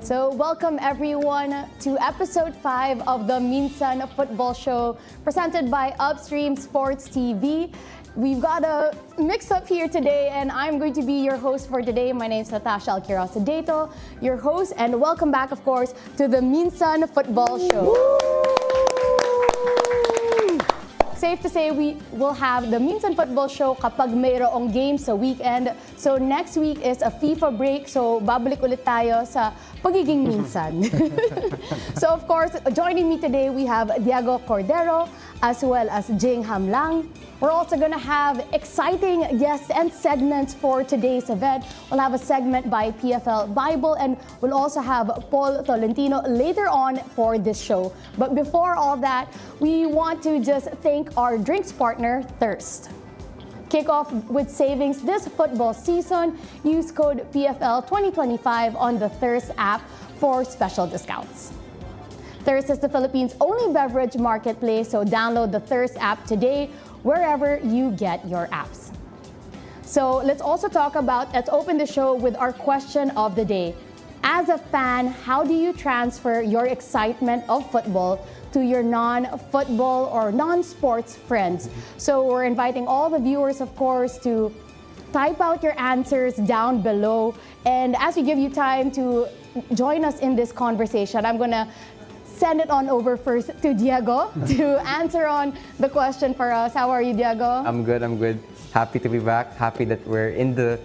So welcome everyone to episode 5 of the Minsan football show presented by Upstream Sports TV. We've got a mix-up here today, and I'm going to be your host for today. My name is Natasha Alquirosa-Dato, your host, and welcome back, of course, to the Minsan football show. Safe to say we will have the Minsan football show kapag mayroong game sa weekend. So next week is a FIFA break, so babalik ulit tayo sa pagiging Minsan. So of course, joining me today we have Diego Cordero as well as Jing Hamlang. We're also going to have exciting guests and segments for today's event. We'll have a segment by PFL Bible, and we'll also have Paul Tolentino later on for this show. But before all that, we want to just thank our drinks partner, Thirst. Kick off with savings this football season. Use code PFL 2025 on the Thirst app for special discounts. Thirst is the Philippines' only beverage marketplace, so download the Thirst app today wherever you get your apps. So let's open the show with our question of the day. As a fan, how do you transfer your excitement of football to your non-football or non-sports friends? So we're inviting all the viewers, of course, to type out your answers down below. And as we give you time to join us in this conversation, I'm gonna send it on over first to Diego to answer on the question for us. How are you, Diego? I'm good. Happy to be back. Happy that we're in the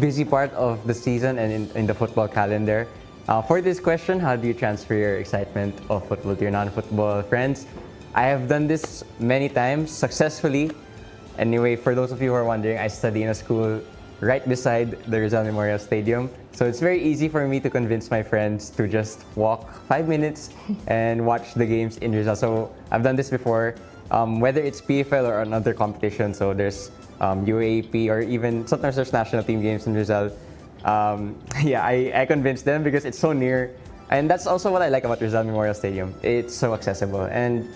busy part of the season and in the football calendar. For this question, how do you transfer your excitement of football to your non-football friends? I have done this many times successfully. Anyway, for those of you who are wondering, I study in a school right beside the Rizal Memorial Stadium. So it's very easy for me to convince my friends to just walk 5 minutes and watch the games in Rizal. So I've done this before, whether it's PFL or another competition. So there's UAP or even sometimes there's national team games in Rizal. I convince them because it's so near. And that's also what I like about Rizal Memorial Stadium. It's so accessible. And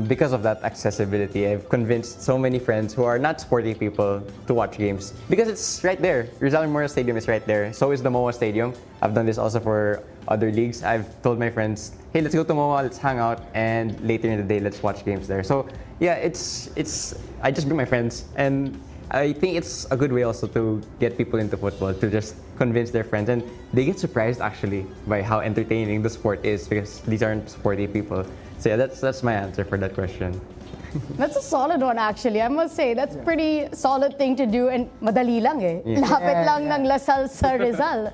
because of that accessibility, I've convinced so many friends who are not sporty people to watch games because it's right there. Rizal Memorial Stadium is right there. So is the MOA Stadium. I've done this also for other leagues. I've told my friends, hey, let's go to MOA, let's hang out, and later in the day, let's watch games there. So yeah, I just bring my friends, and I think it's a good way also to get people into football, to just convince their friends, and they get surprised actually by how entertaining the sport is because these aren't sporty people. So yeah, that's my answer for that question. That's a solid one actually. I must say, that's pretty solid thing to do, and madali lang eh. Yeah. Lapit lang ng Lasal sa Rizal.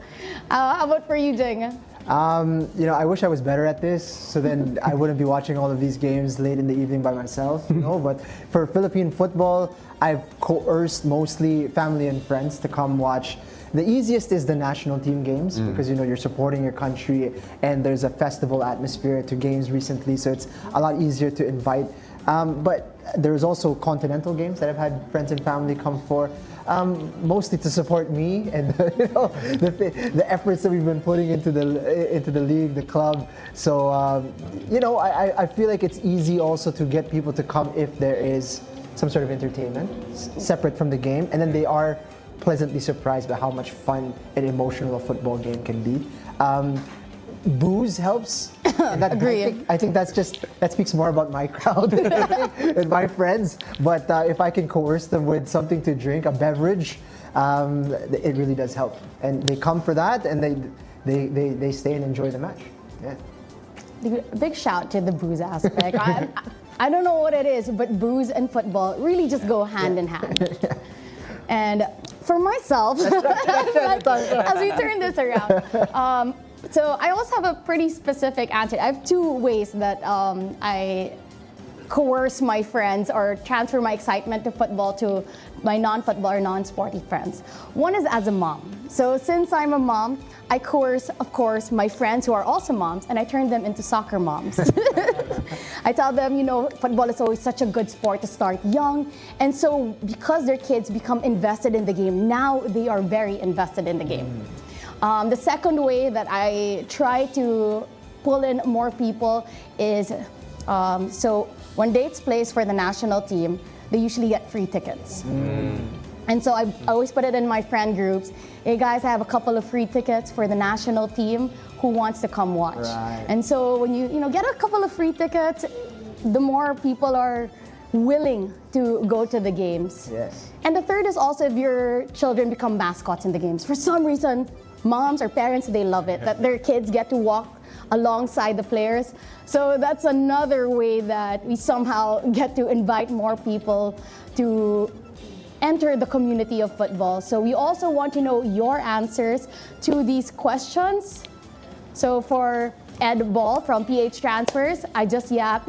How about for you, Jing? I wish I was better at this, so then I wouldn't be watching all of these games late in the evening by myself, But for Philippine football, I've coerced mostly family and friends to come watch. The easiest is the national team games because you're supporting your country and there's a festival atmosphere to games recently, so it's a lot easier to invite. But there's also continental games that I've had friends and family come for. Mostly to support me and the efforts that we've been putting into the league, the club. So I feel like it's easy also to get people to come if there is some sort of entertainment separate from the game, and then they are pleasantly surprised by how much fun and emotional a football game can be. Booze helps. Agreed. I think that speaks more about my crowd and my friends. But if I can coerce them with something to drink, a beverage, it really does help. And they come for that, and they stay and enjoy the match. Yeah. Big shout to the booze aspect. I don't know what it is, but booze and football really just go hand in hand. And for myself, as we turn this around, so I also have a pretty specific answer. I have 2 ways that I coerce my friends or transfer my excitement to football to my non-football or non-sporty friends. One is as a mom. So since I'm a mom, I coerce, of course, my friends who are also moms, and I turn them into soccer moms. I tell them, football is always such a good sport to start young. And so because their kids become invested in the game, now they are very invested in the game. The second way that I try to pull in more people is, so when dates plays for the national team, they usually get free tickets. And so I always put it in my friend groups. Hey guys, I have a couple of free tickets for the national team. Who wants to come watch? Right. And so when you get a couple of free tickets, the more people are willing to go to the games. Yes. And the third is also if your children become mascots in the games. For some reason, moms or parents, they love it that their kids get to walk alongside the players. So that's another way that we somehow get to invite more people to enter the community of football. So we also want to know your answers to these questions. So for Ed Ball from PH Transfers, I just yap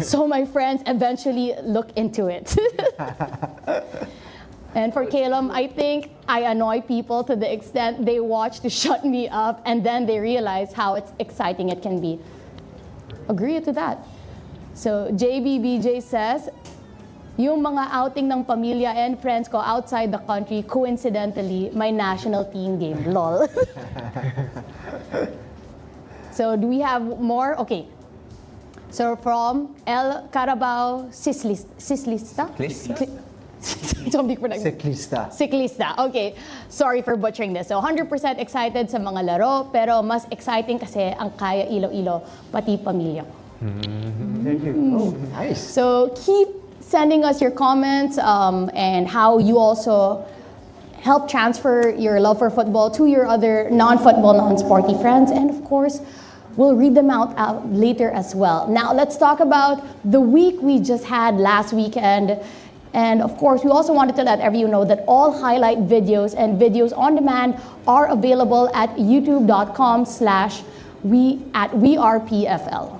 so my friends eventually look into it. And for Calum, I think I annoy people to the extent they watch to shut me up and then they realize how exciting it can be. Agree to that. So JBBJ says, yung mga outing ng pamilya and friends ko outside the country, coincidentally, my national team game. Lol. So do we have more? Okay. So from El Carabao Sislista? Ciclista. Ciclista. Okay. Sorry for butchering this. So 100% excited sa mga laro, pero mas exciting kasi ang kaya Iloilo, pati pamilya ko. There you go. Nice. So keep sending us your comments and how you also help transfer your love for football to your other non-football, non-sporty friends. And of course, we'll read them out later as well. Now, let's talk about the week we just had last weekend. And of course, we also wanted to let everyone know that all highlight videos and videos on demand are available at youtube.com/wearpfl.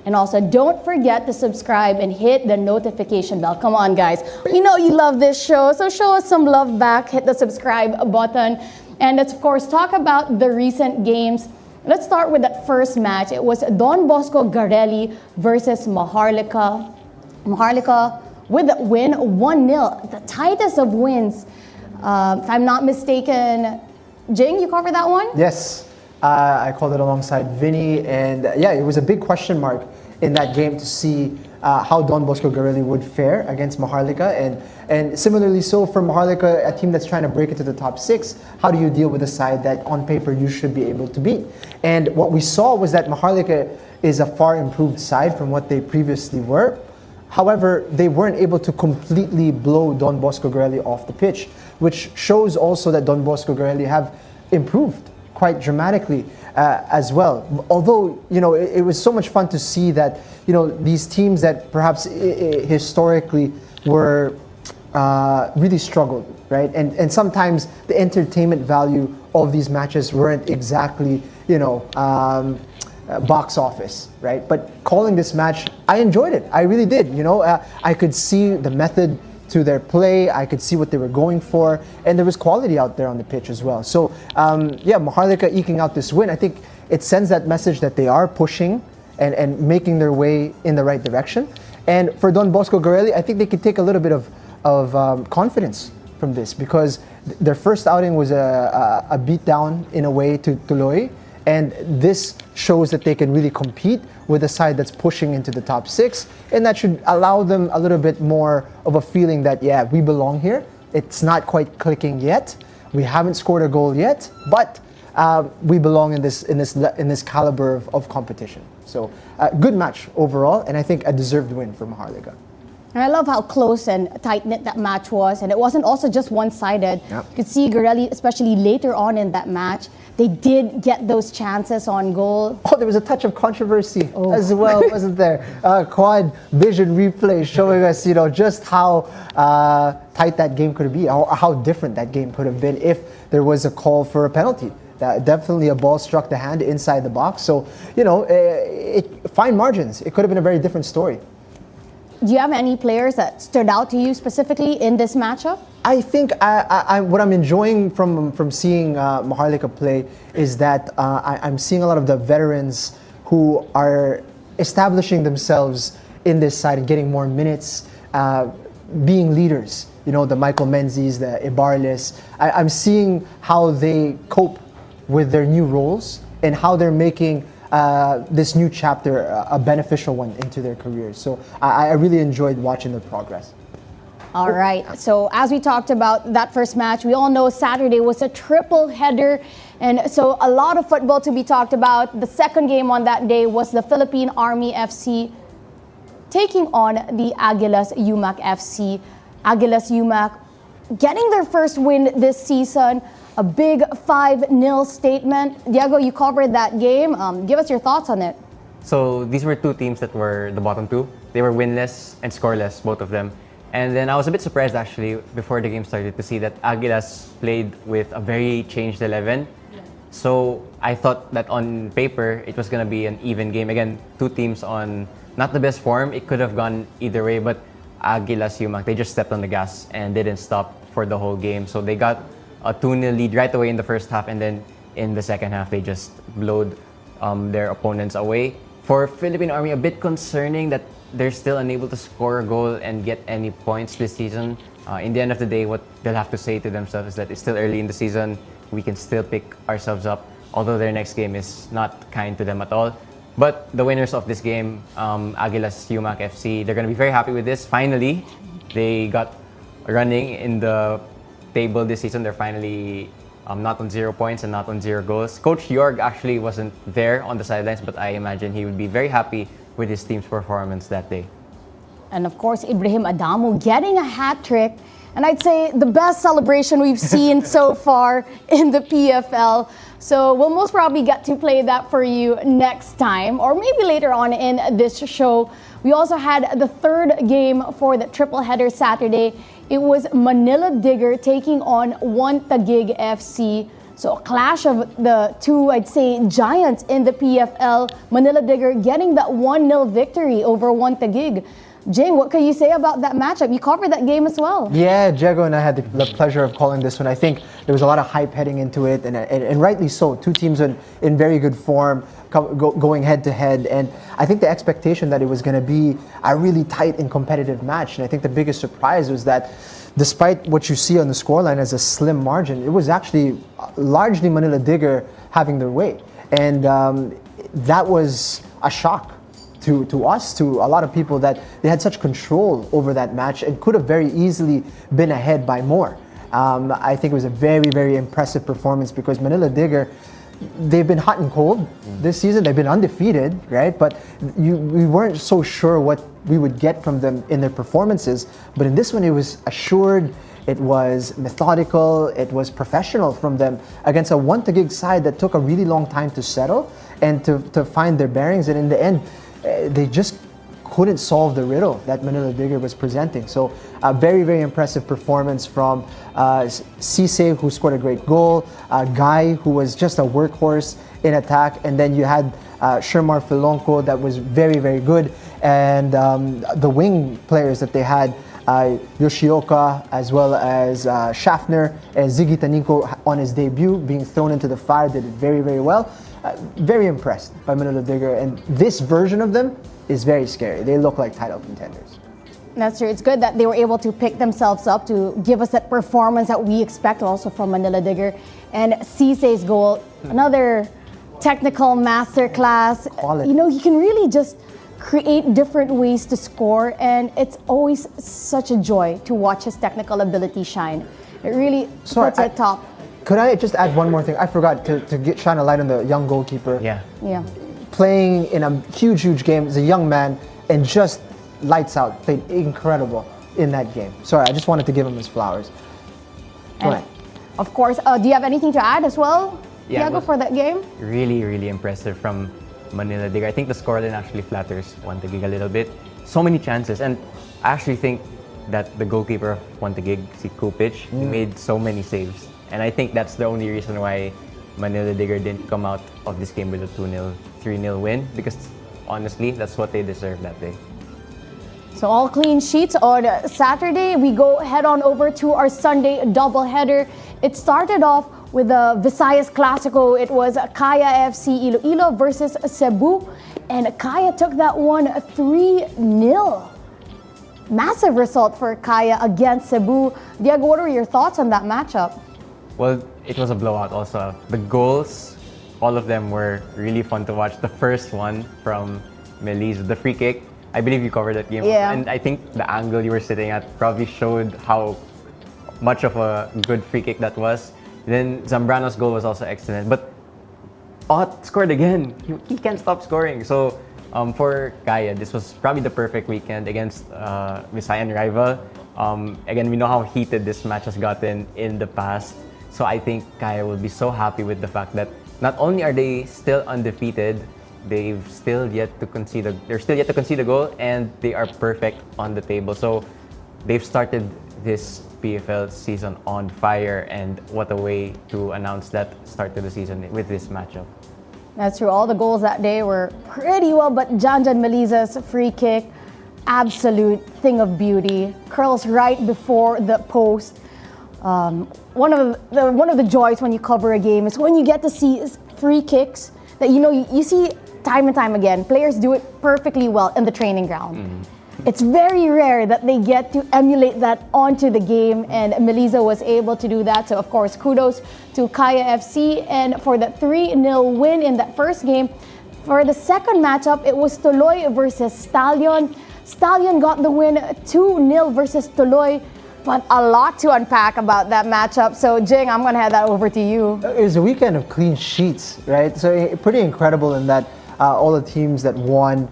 And also, don't forget to subscribe and hit the notification bell. Come on, guys. We know you love this show, so show us some love back. Hit the subscribe button. And let's, of course, talk about the recent games. Let's start with that first match. It was Don Bosco Garelli versus Maharlika. Maharlika with a win 1-0, the tightest of wins. If I'm not mistaken, Jing, you covered that one? Yes, I called it alongside Vinny, and yeah, it was a big question mark in that game to see how Don Bosco Garelli would fare against Maharlika, and similarly so for Maharlika, a team that's trying to break into the top 6, how do you deal with a side that on paper you should be able to beat? And what we saw was that Maharlika is a far improved side from what they previously were. However, they weren't able to completely blow Don Bosco Garelli off the pitch, which shows also that Don Bosco Garelli have improved quite dramatically as well. Although, it was so much fun to see that, these teams that perhaps historically were really struggled, right? And sometimes the entertainment value of these matches weren't exactly, box office, right? But calling this match, I enjoyed it. I really did. I could see the method to their play. I could see what they were going for, and there was quality out there on the pitch as well. So, Maharlika eking out this win, I think it sends that message that they are pushing and making their way in the right direction. And for Don Bosco Garelli, I think they could take a little bit of confidence from this, because their first outing was a beatdown in a way to Tuloy. And this shows that they can really compete with a side that's pushing into the top 6. And that should allow them a little bit more of a feeling that, yeah, we belong here. It's not quite clicking yet. We haven't scored a goal yet, but we belong in this caliber of competition. So good match overall, and I think a deserved win for Maharlika. And I love how close and tight-knit that match was. And it wasn't also just one-sided. Yep. You could see Garelli, especially later on in that match, they did get those chances on goal. Oh, there was a touch of controversy as well, wasn't there? Quad vision replay showing us, just how tight that game could be, how different that game could have been if there was a call for a penalty. Definitely a ball struck the hand inside the box. So, fine margins. It could have been a very different story. Do you have any players that stood out to you specifically in this matchup? I think what I'm enjoying from seeing Maharlika play is that I'm seeing a lot of the veterans who are establishing themselves in this side and getting more minutes, being leaders. The Michael Menzies, the Ibarles. I'm seeing how they cope with their new roles and how they're making this new chapter a beneficial one into their careers. So I really enjoyed watching their progress. All right. So as we talked about that first match, we all know Saturday was a triple header. And so a lot of football to be talked about. The second game on that day was the Philippine Army FC taking on the Aguilas UMAC FC. Aguilas UMAC getting their first win this season. A big 5-0 statement. Diego, you covered that game. Give us your thoughts on it. So these were two teams that were the bottom two. They were winless and scoreless, both of them. And then I was a bit surprised actually before the game started to see that Aguilas played with a very changed 11. So I thought that on paper it was going to be an even game. Again, two teams on not the best form. It could have gone either way, but Aguilas UMAC, they just stepped on the gas and didn't stop for the whole game. So they got a 2-0 lead right away in the first half, and then in the second half they just blowed their opponents away. For Philippine Army, a bit concerning that they're still unable to score a goal and get any points this season. In the end of the day, what they'll have to say to themselves is that it's still early in the season. We can still pick ourselves up, although their next game is not kind to them at all. But the winners of this game, Aguilas UMAC FC, they're going to be very happy with this. Finally, they got running in the table this season. They're finally not on 0 points and not on 0 goals. Coach Jorg actually wasn't there on the sidelines, but I imagine he would be very happy with his team's performance that day. And of course, Ibrahim Adamu getting a hat trick. And I'd say the best celebration we've seen so far in the PFL. So we'll most probably get to play that for you next time, or maybe later on in this show. We also had the third game for the triple header Saturday. It was Manila Digger taking on One Taguig FC. So a clash of the two, I'd say, giants in the PFL. Manila Digger getting that 1-0 victory over One Taguig. Jing, what can you say about that matchup? You covered that game as well. Yeah, Diego and I had the pleasure of calling this one. I think there was a lot of hype heading into it, and rightly so. Two teams in very good form, going head to head, and I think the expectation that it was going to be a really tight and competitive match. And I think the biggest surprise was that despite what you see on the scoreline as a slim margin, it was actually largely Manila Digger having their way. And that was a shock to us, to a lot of people, that they had such control over that match and could have very easily been ahead by more. I think it was a very, very impressive performance because Manila Digger, they've been hot and cold this season. They've been undefeated, right? But we weren't so sure what we would get from them in their performances. But in this one, it was assured, it was methodical, it was professional from them against a One Taguig side that took a really long time to settle and to find their bearings. And in the end, they just couldn't solve the riddle that Manila Digger was presenting. So a very, very impressive performance from Cisse, who scored a great goal, Guy, who was just a workhorse in attack, and then you had Shermar Filonco that was very, very good, and the wing players that they had, Yoshioka as well as Schaffner and Ziggy Taninko on his debut, being thrown into the fire, did it very, very well. Very impressed by Manila Digger, and this version of them is very scary. They look like title contenders. That's true. It's good that they were able to pick themselves up to give us that performance that we expect also from Manila Digger. And Cisse's goal, another technical masterclass. Quality. You know, he can really just create different ways to score, and it's always such a joy to watch his technical ability shine. It really puts it top. Could I just add one more thing? I forgot to shine a light on the young goalkeeper. Yeah. Playing in a huge game as a young man and just lights out. Played incredible in that game. Sorry, I just wanted to give him his flowers. Go ahead. Of course, do you have anything to add as well, Yeah, Diego, for that game? Really, really impressive from Manila Digger. I think the scoreline actually flatters One Taguig a little bit. So many chances, and I actually think that the goalkeeper of One Taguig, si Kupic, he made so many saves. And I think that's the only reason why Manila Digger didn't come out of this game with a 2-0, 3-0 win, because honestly, that's what they deserved that day. So all clean sheets on Saturday. We go head on over to our Sunday doubleheader. It started off with a Visayas Clasico. It was Kaya FC Iloilo versus Cebu, and Kaya took that one 3-0. Massive result for Kaya against Cebu. Diego, what were your thoughts on that matchup? Well, it was a blowout also. The goals, all of them were really fun to watch. The first one from Melise, the free kick, I believe you covered that game. Yeah. And I think the angle you were sitting at probably showed how much of a good free kick that was. Then Zambrano's goal was also excellent. But Ott scored again. He can't stop scoring. So for Kaya, this was probably the perfect weekend against Visayan rival. Again, we know how heated this match has gotten in the past. So I think Kaya will be so happy with the fact that not only are they still undefeated, they're still yet to concede a goal, and they are perfect on the table. So they've started this PFL season on fire, and what a way to announce that start to the season with this matchup. That's true. All the goals that day were pretty well, but Janjan Meliza's free kick, absolute thing of beauty. Curls right before the post. One of the joys when you cover a game is when you get to see free kicks that you see time and time again. Players do it perfectly well in the training ground. It's very rare that they get to emulate that onto the game, and Meliza was able to do that. So, of course, kudos to Kaya FC, and for the 3-0 win in that first game. For the second matchup, it was Tuloy versus Stallion. Stallion got the win 2-0 versus Tuloy, but a lot to unpack about that matchup. So, Jing, I'm going to hand that over to you. It was a weekend of clean sheets, right? So pretty incredible in that all the teams that won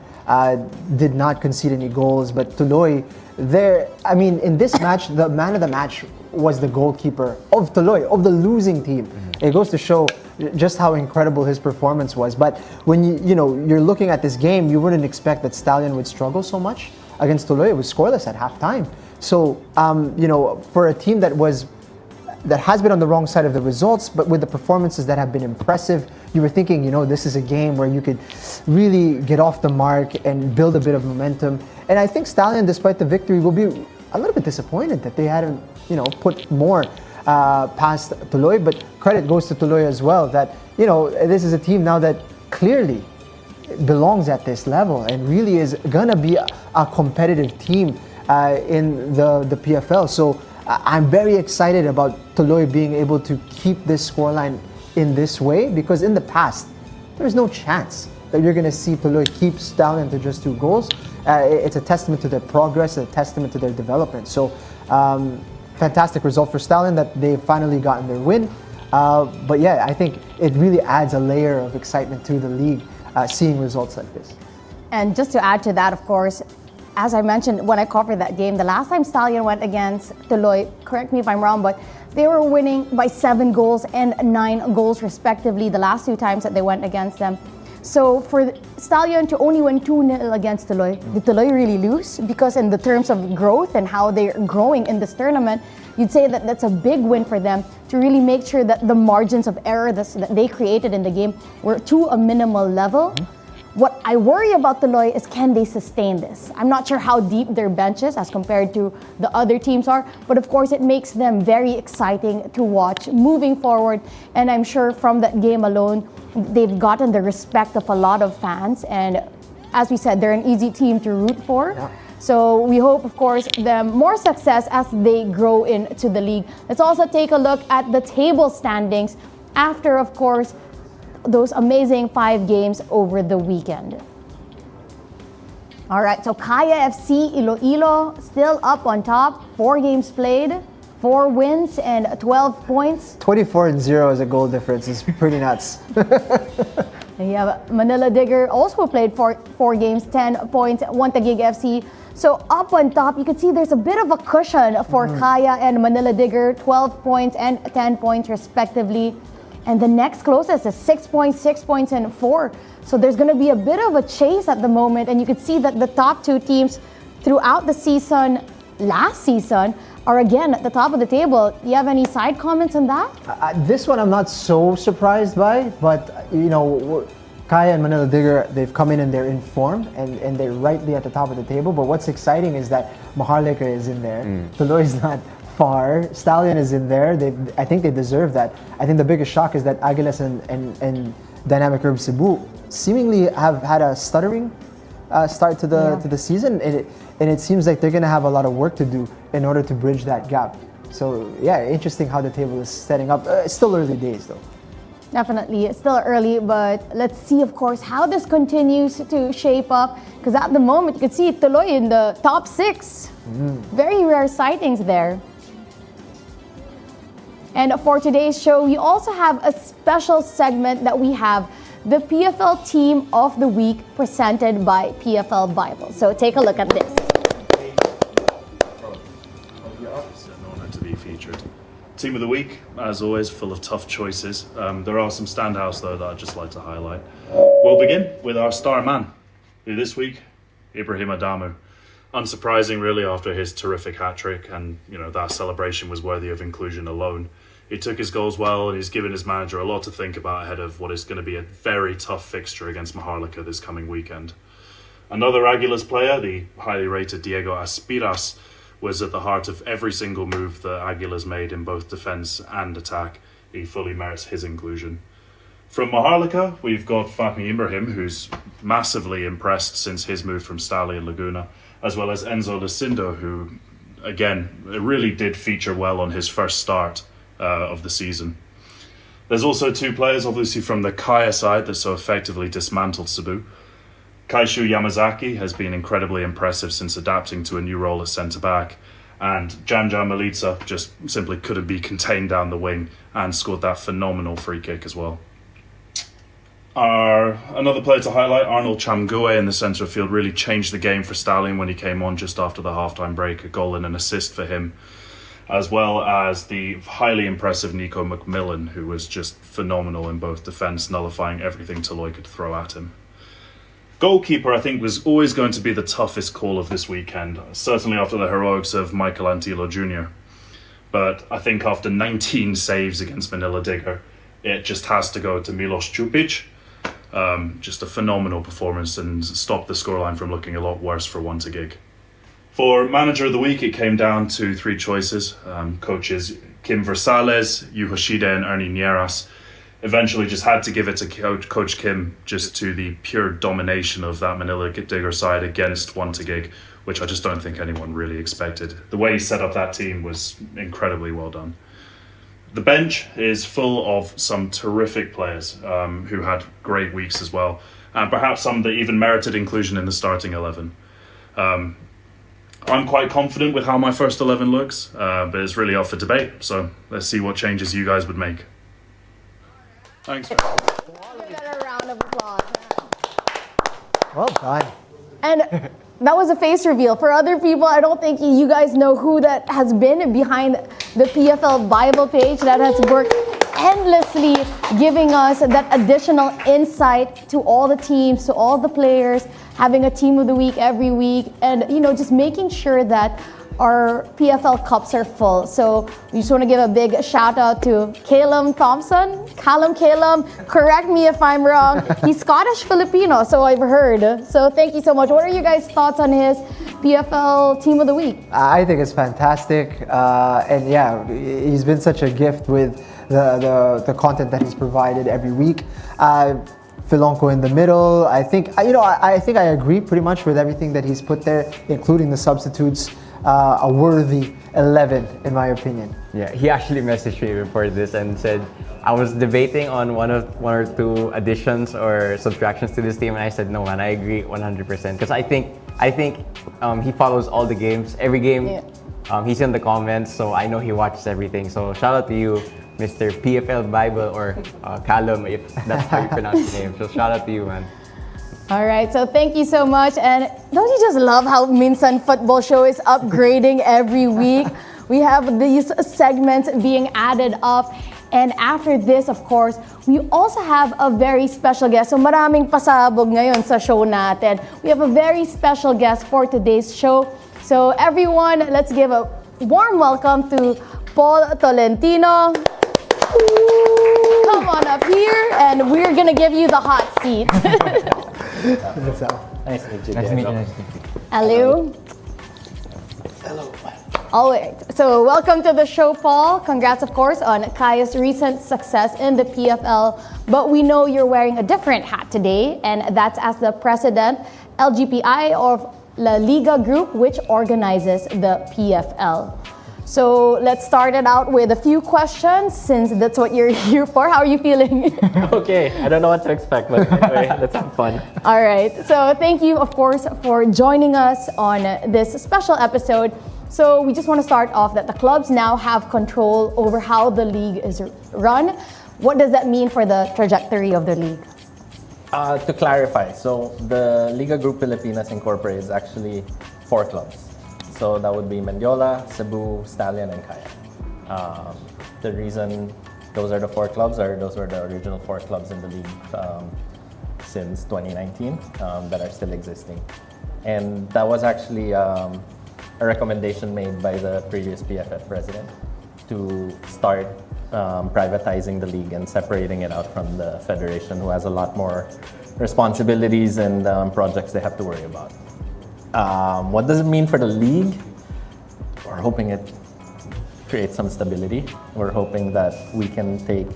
did not concede any goals, but Tuloy, in this match, the man of the match was the goalkeeper of Tuloy, of the losing team. It goes to show just how incredible his performance was. But when you're looking at this game, you wouldn't expect that Stallion would struggle so much against Tuloy. It was scoreless at halftime. So for a team that has been on the wrong side of the results, but with the performances that have been impressive, you were thinking, this is a game where you could really get off the mark and build a bit of momentum. And I think Stallion, despite the victory, will be a little bit disappointed that they hadn't, put more past Tuloy. But credit goes to Tuloy as well that, this is a team now that clearly belongs at this level and really is gonna be a competitive team in the PFL. So I'm very excited about Tuloy being able to keep this scoreline in this way, because in the past, there's no chance that you're going to see Tuloy keep Stallion to just 2 goals. It's a testament to their progress, a testament to their development. So, fantastic result for Stallion that they've finally gotten their win. But yeah, I think it really adds a layer of excitement to the league, seeing results like this. And just to add to that, of course, as I mentioned when I covered that game, the last time Stallion went against Tuloy, correct me if I'm wrong, but they were winning by 7 goals and 9 goals respectively the last 2 times that they went against them. So for Stallion to only win 2-0 against Tuloy, did Tuloy really lose? Because in the terms of growth and how they're growing in this tournament, you'd say that that's a big win for them to really make sure that the margins of error that they created in the game were to a minimal level. What I worry about Tuloy is, can they sustain this? I'm not sure how deep their bench is as compared to the other teams are, but of course it makes them very exciting to watch moving forward. And I'm sure from that game alone, they've gotten the respect of a lot of fans. And as we said, they're an easy team to root for. Yeah. So we hope, of course, them more success as they grow into the league. Let's also take a look at the table standings after, of course, those amazing 5 games over the weekend. All right, so Kaya FC Iloilo still up on top. 4 games played, 4 wins, and 12 points. 24-0 as a goal difference is pretty nuts. And you have Manila Digger also played 4 games, 10 points. Wantagig FC. So up on top, you can see there's a bit of a cushion for Kaya and Manila Digger, 12 points and 10 points respectively. And the next closest is 6 points, 6 points, and 4. So there's going to be a bit of a chase at the moment. And you can see that the top 2 teams throughout the season, last season, are again at the top of the table. Do you have any side comments on that? This one I'm not so surprised by, but Kaya and Manila Digger, they've come in and they're in form and they're rightly at the top of the table. But what's exciting is that Maharlika is in there. Tuloy is not far. Stallion is in there. I think they deserve that. I think the biggest shock is that Aguilas and Dynamic Herb Cebu seemingly have had a stuttering start to the season, and it seems like they're going to have a lot of work to do in order to bridge that gap. So yeah, interesting how the table is setting up. It's still early days though. Definitely. It's still early, but let's see, of course, how this continues to shape up. Because at the moment, you can see tuloy in the top 6. Very rare sightings there. And for today's show, we also have a special segment that we have the PFL Team of the Week presented by PFL Bible. So take a look at this. Honored to be featured. Team of the Week, as always, full of tough choices. There are some standouts, though, that I'd just like to highlight. We'll begin with our star man, who this week, Ibrahim Adamu. Unsurprising, really, after his terrific hat-trick, and that celebration was worthy of inclusion alone. He took his goals well, and he's given his manager a lot to think about ahead of what is going to be a very tough fixture against Maharlika this coming weekend. Another Aguilas player, the highly rated Diego Aspiras, was at the heart of every single move that Aguilas made in both defence and attack. He fully merits his inclusion. From Maharlika, we've got Fahmi Ibrahim, who's massively impressed since his move from Stali and Laguna, as well as Enzo Lucindo, who, again, really did feature well on his first start of the season. There's also 2 players, obviously, from the Kaya side that so effectively dismantled Cebu. Kaishu Yamazaki has been incredibly impressive since adapting to a new role as centre-back, and Janja Malitza just simply couldn't be contained down the wing and scored that phenomenal free kick as well. Another player to highlight, Arnold Chamgue in the centre of field, really changed the game for Stallion when he came on just after the half-time break, a goal and an assist for him, as well as the highly impressive Nico McMillan, who was just phenomenal in both defence, nullifying everything Toloi could throw at him. Goalkeeper, I think, was always going to be the toughest call of this weekend, certainly after the heroics of Michael Antilo Jr. But I think after 19 saves against Manila Digger, it just has to go to Milos Čupić. Just a phenomenal performance and stopped the scoreline from looking a lot worse for One-to-Gig. For Manager of the Week, it came down to 3 choices. Coaches Kim Versales, Yu Hoshida and Ernie Nieras. Eventually just had to give it to Coach Kim, just to the pure domination of that Manila Digger side against One-to-Gig, which I just don't think anyone really expected. The way he set up that team was incredibly well done. The bench is full of some terrific players who had great weeks as well, and perhaps some that even merited inclusion in the starting 11. I'm quite confident with how my first 11 looks, but it's really up for debate, so let's see what changes you guys would make. Thanks. Give that a round of applause. Well done. And that was a face reveal. For other people, I don't think you guys know who that has been behind the PFL Bible page that has worked endlessly giving us that additional insight to all the teams, to all the players, having a team of the week every week, and just making sure that our PFL cups are full. So we just want to give a big shout out to Callum Thompson. Callum, correct me if I'm wrong. He's Scottish Filipino, so I've heard. So thank you so much. What are you guys' thoughts on his PFL Team of the Week? I think it's fantastic, and yeah, he's been such a gift with the content that he's provided every week. Filonco in the middle. I think I agree pretty much with everything that he's put there, including the substitutes. A worthy 11, in my opinion. Yeah, he actually messaged me before this and said, I was debating on one or 2 additions or subtractions to this team, and I said, no man, I agree 100%. Because I think he follows all the games, every game. Yeah. He's in the comments, so I know he watches everything. So shout out to you, Mr. PFL Bible, or Callum, if that's how you pronounce your name. So shout out to you, man. All right, so thank you so much. And don't you just love how Minsan Football Show is upgrading every week? We have these segments being added up. And after this, of course, we also have a very special guest. So maraming pasabog ngayon sa show natin. We have a very special guest for today's show. So everyone, let's give a warm welcome to Paul Tolentino. Come on up here, and we're gonna give you the hot seat. Nice to meet you. Nice to meet you. Hello. Hello. All right. So welcome to the show, Paul. Congrats, of course, on Kaya's recent success in the PFL. But we know you're wearing a different hat today, and that's as the president LGPI of La Liga Group, which organizes the PFL. So let's start it out with a few questions since that's what you're here for. How are you feeling? Okay, I don't know what to expect, but anyway, let's have fun. All right. So thank you, of course, for joining us on this special episode. So we just want to start off that the clubs now have control over how the league is run. What does that mean for the trajectory of the league? To clarify, so the Liga Group Pilipinas Incorporated is actually 4 clubs. So that would be Mendiola, Cebu, Stallion, and Kaya. The reason those are the 4 clubs are those were the original 4 clubs in the league since 2019 that are still existing. And that was actually a recommendation made by the previous PFF president to start privatizing the league and separating it out from the federation, who has a lot more responsibilities and projects they have to worry about. What does it mean for the league? We're hoping it creates some stability. We're hoping that we can take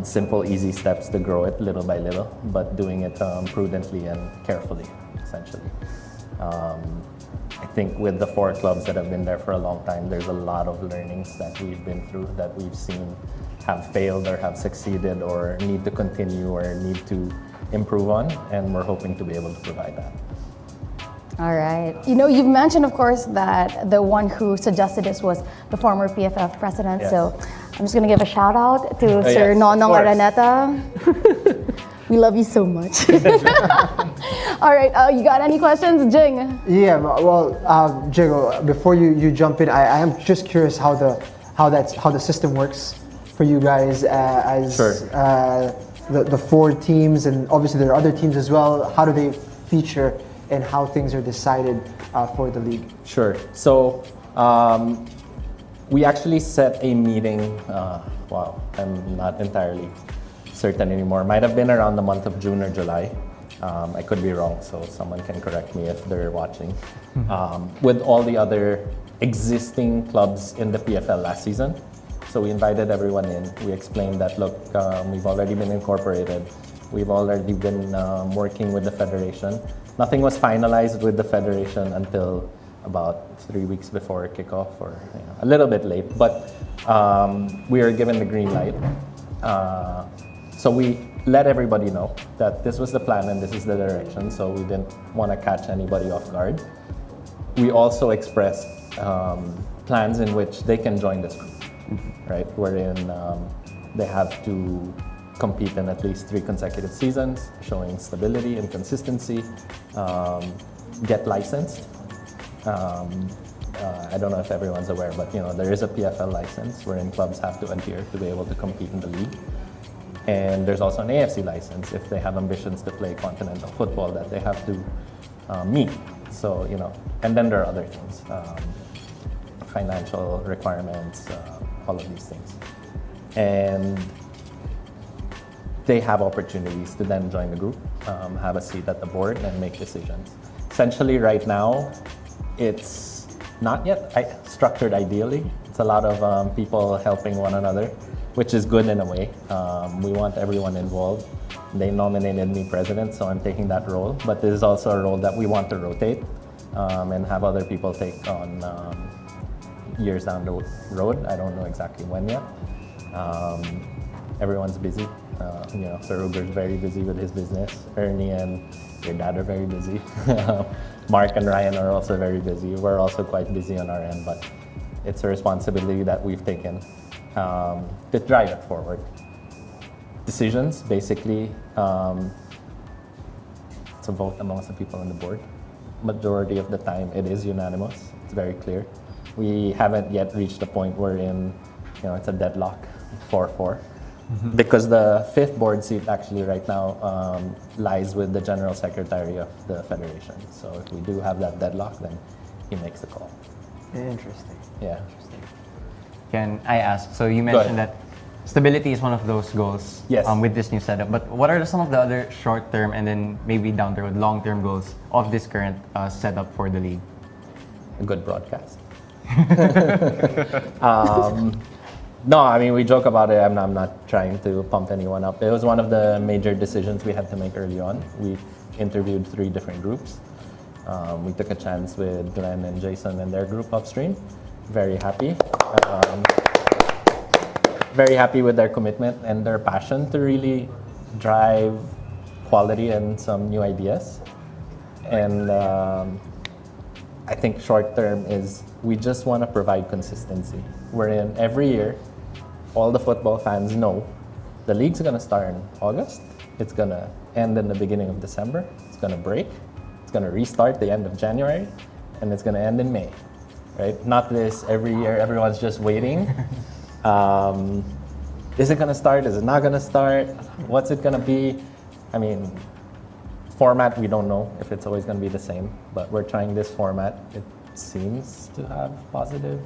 simple, easy steps to grow it little by little, but doing it prudently and carefully, essentially. I think with the 4 clubs that have been there for a long time, there's a lot of learnings that we've been through that we've seen have failed or have succeeded or need to continue or need to improve on, and we're hoping to be able to provide that. All right. You know, you've mentioned, of course, that the one who suggested this was the former PFF president. Yes. So I'm just going to give a shout out to Yes, Sir of Nonong course. Araneta. We love you so much. All right. You got any questions, Jing? Yeah, well, Jigo, before you jump in, I am just curious how the system works for you guys as Sure. The 4 teams, and obviously there are other teams as well. How do they feature and how things are decided for the league? Sure. So we actually set a meeting. Wow, I'm not entirely certain anymore. Might have been around the month of June or July. I could be wrong, so someone can correct me if they're watching. With all the other existing clubs in the PFL last season. So we invited everyone in. We explained that, look, we've already been incorporated. We've already been working with the federation. Nothing was finalized with the federation until about 3 weeks before kickoff, or a little bit late. But we were given the green light. So we let everybody know that this was the plan and this is the direction. So we didn't want to catch anybody off guard. We also expressed plans in which they can join this group, right? Wherein they have to compete in at least 3 consecutive seasons, showing stability and consistency, get licensed. I don't know if everyone's aware, but there is a PFL license wherein clubs have to adhere to be able to compete in the league. And there's also an AFC license if they have ambitions to play continental football that they have to meet. So, and then there are other things, financial requirements, all of these things. And they have opportunities to then join the group, have a seat at the board, and make decisions. Essentially, right now, it's not yet structured ideally. It's a lot of people helping one another, which is good in a way. We want everyone involved. They nominated me president, so I'm taking that role. But this is also a role that we want to rotate and have other people take on years down the road. I don't know exactly when yet. Everyone's busy. Sir Uber's very busy with his business. Ernie and your dad are very busy. Mark and Ryan are also very busy. We're also quite busy on our end, but it's a responsibility that we've taken to drive it forward. Decisions, basically, it's a vote amongst the people on the board. Majority of the time, it is unanimous. It's very clear. We haven't yet reached a point wherein, it's a deadlock, 4-4. Because the 5th board seat actually right now lies with the General Secretary of the Federation. So if we do have that deadlock, then he makes the call. Interesting. Yeah. Can I ask, so you mentioned that stability is one of those goals Yes. With this new setup, but what are some of the other short-term and then maybe down the road long-term goals of this current setup for the league? A good broadcast. No, I mean, we joke about it. I'm not trying to pump anyone up. It was one of the major decisions we had to make early on. We interviewed 3 different groups. We took a chance with Glenn and Jason and their group upstream. very happy. Um, very happy with their commitment and their passion to really drive quality and some new ideas. And I think short term is we just want to provide consistency. Wherein every year, all the football fans know the league's going to start in August. It's going to end in the beginning of December. It's going to break. It's going to restart the end of January. And it's going to end in May. Right? Not this every year, everyone's just waiting. Is it going to start? Is it not going to start? What's it going to be? I mean, format, we don't know if it's always going to be the same, but we're trying this format. It seems to have positive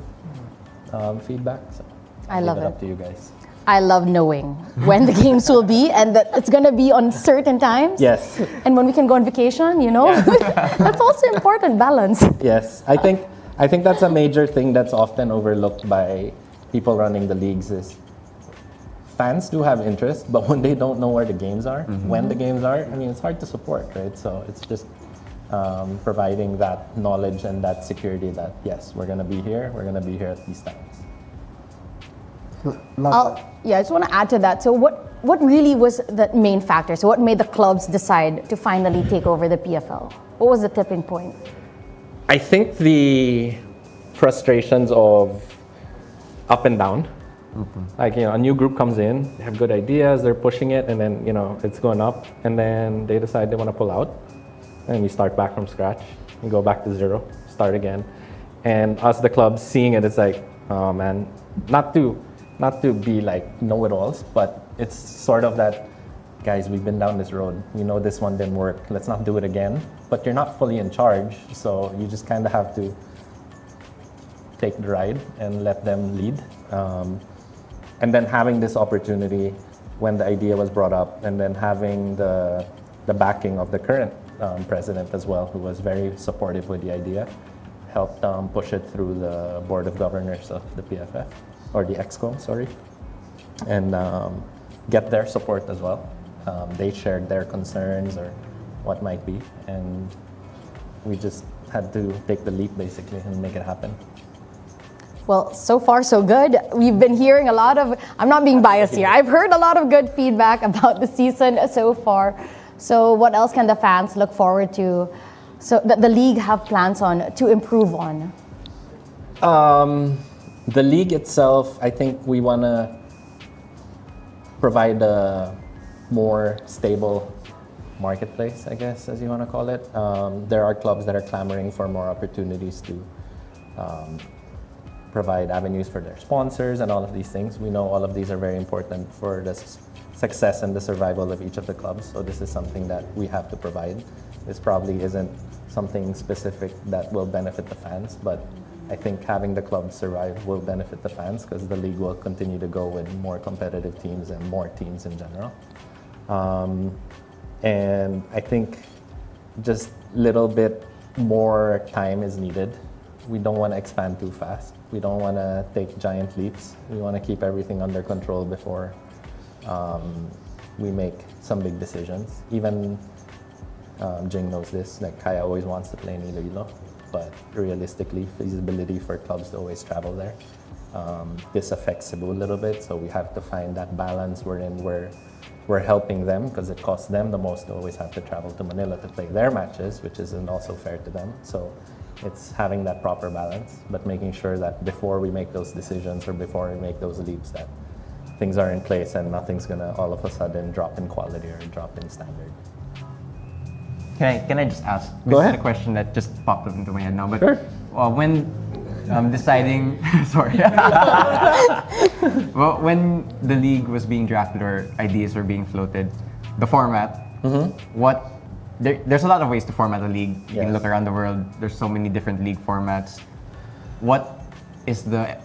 feedback. So I love leave it. Up to you guys. I love knowing when the games will be and that it's going to be on certain times. Yes. And when we can go on vacation, that's also important, balance. Yes. I think that's a major thing that's often overlooked by people running the leagues is fans do have interest, but when they don't know where the games are, when the games are, I mean, it's hard to support, right? So it's just providing that knowledge and that security that, yes, we're going to be here at these times. I just want to add to that. So what really was the main factor? So what made the clubs decide to finally take over the PFL? What was the tipping point? I think the frustrations of up and down. Like, a new group comes in, they have good ideas, they're pushing it, and then, it's going up, and then they decide they want to pull out, and we start back from scratch, and go back to zero, start again. And us, the clubs, seeing it, it's like, oh man, not to be like know-it-alls, but it's sort of that, guys, we've been down this road, we know this one didn't work, let's not do it again. But you're not fully in charge, so you just kind of have to take the ride and let them lead. And then having this opportunity when the idea was brought up, and then having the backing of the current president as well, who was very supportive with the idea, helped push it through the board of governors of the PFF, or the EXCO, sorry, and get their support as well. They shared their concerns or what might be, and we just had to take the leap basically and make it happen. Well, so far so good. We've been hearing a lot of, I'm not being biased here, I've heard a lot of good feedback about the season so far. So what else can the fans look forward to, so that the league have plans on to improve on? The league itself, I think we want to provide a more stable marketplace, I guess, as you want to call it. There are clubs that are clamoring for more opportunities to provide avenues for their sponsors and all of these things. We know all of these are very important for the success and the survival of each of the clubs. So this is something that we have to provide. This probably isn't something specific that will benefit the fans, but I think having the clubs survive will benefit the fans because the league will continue to go with more competitive teams and more teams in general. And I think just a little bit more time is needed. We don't want to expand too fast. We don't want to take giant leaps. We want to keep everything under control before we make some big decisions. Even Jing knows this, like Kaya always wants to play in Iloilo, but realistically, feasibility for clubs to always travel there. This affects Cebu a little bit, so we have to find that balance wherein we're helping them because it costs them the most to always have to travel to Manila to play their matches, which isn't also fair to them. So it's having that proper balance, but making sure that before we make those decisions or before we make those leaps that things are in place and nothing's gonna all of a sudden drop in quality or drop in standard. Can I just ask? Go This ahead. is a question that just popped up into my head now. But Sure. When deciding, sorry. Well, when the league was being drafted or ideas were being floated, the format, there's a lot of ways to format a league. You can Yes. look around the world. There's so many different league formats. What is the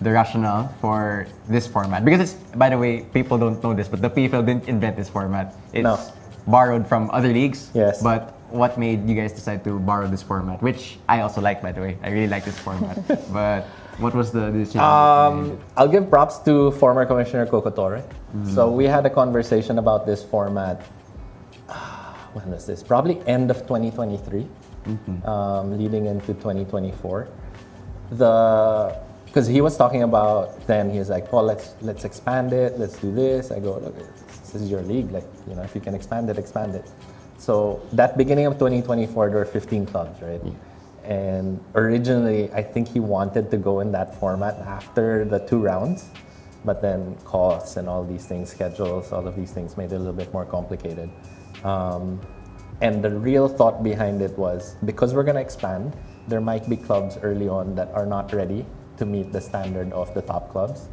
rationale for this format? Because it's, by the way, people don't know this, but the PFL didn't invent this format. It's No. borrowed from other leagues. Yes. But what made you guys decide to borrow this format? Which I also like, by the way. I really like this format. But what was the decision? I'll give props to former Commissioner Coco Torre. So we had a conversation about this format. When was this? Probably end of 2023, leading into 2024. because he was talking about, then he was like, Paul, let's expand it, let's do this. I go, look, this is your league, like, you know, if you can expand it, expand it. So that beginning of 2024, there were 15 clubs, right? And originally, I think he wanted to go in that format after the 2 rounds, but then costs and all these things, schedules, all of these things made it a little bit more complicated. And the real thought behind it was, because we're going to expand, there might be clubs early on that are not ready to meet the standard of the top clubs.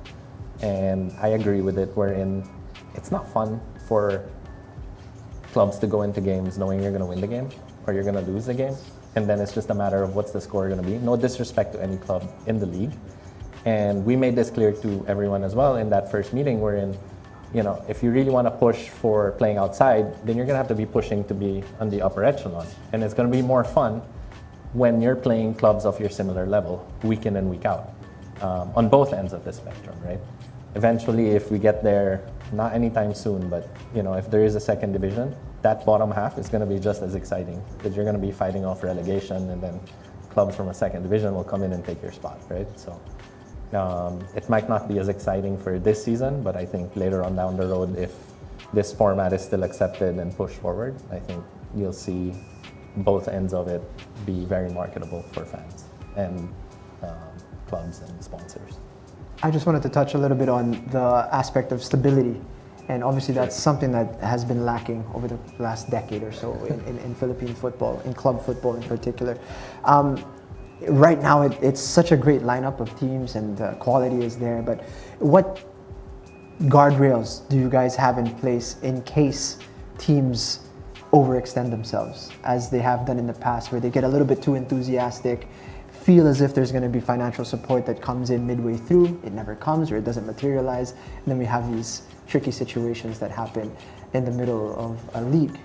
And I agree with it, wherein it's not fun for clubs to go into games knowing you're going to win the game or you're going to lose the game. And then it's just a matter of what's the score going to be. No disrespect to any club in the league. And we made this clear to everyone as well in that first meeting, wherein, you know, if you really want to push for playing outside, then you're going to have to be pushing to be on the upper echelon. And it's going to be more fun when you're playing clubs of your similar level, week in and week out, on both ends of the spectrum, right? Eventually, if we get there, not anytime soon, but, you know, if there is a second division, that bottom half is going to be just as exciting, because you're going to be fighting off relegation, and then clubs from a second division will come in and take your spot, right? So it might not be as exciting for this season, but I think later on down the road, if this format is still accepted and pushed forward, I think you'll see both ends of it be very marketable for fans and clubs and sponsors. I just wanted to touch a little bit on the aspect of stability. And obviously that's something that has been lacking over the last decade or so in Philippine football, in club football in particular. Right now it's such a great lineup of teams and the quality is there, but what guardrails do you guys have in place in case teams overextend themselves, as they have done in the past, where they get a little bit too enthusiastic, feel as if there's going to be financial support that comes in midway through, it never comes or it doesn't materialize, and then we have these tricky situations that happen in the middle of a league.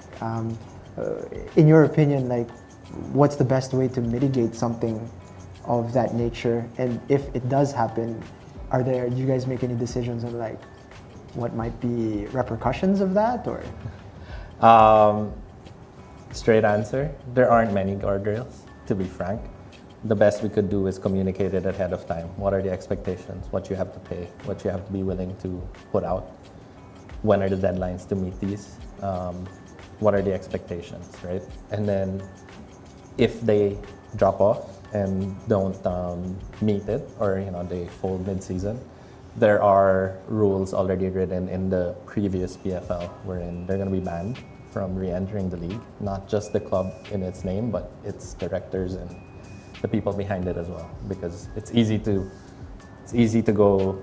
In your opinion, like, what's the best way to mitigate something of that nature? And if it does happen, do you guys make any decisions on like what might be repercussions of that, or? Straight answer, there aren't many guardrails, to be frank. The best we could do is communicate it ahead of time. What are the expectations? What you have to pay? What you have to be willing to put out? When are the deadlines to meet these? What are the expectations, right? And then if they drop off and don't meet it, or, you know, they fold mid-season, there are rules already written in the previous PFL wherein they're going to be banned from re-entering the league, not just the club in its name, but its directors and the people behind it as well. Because it's easy to go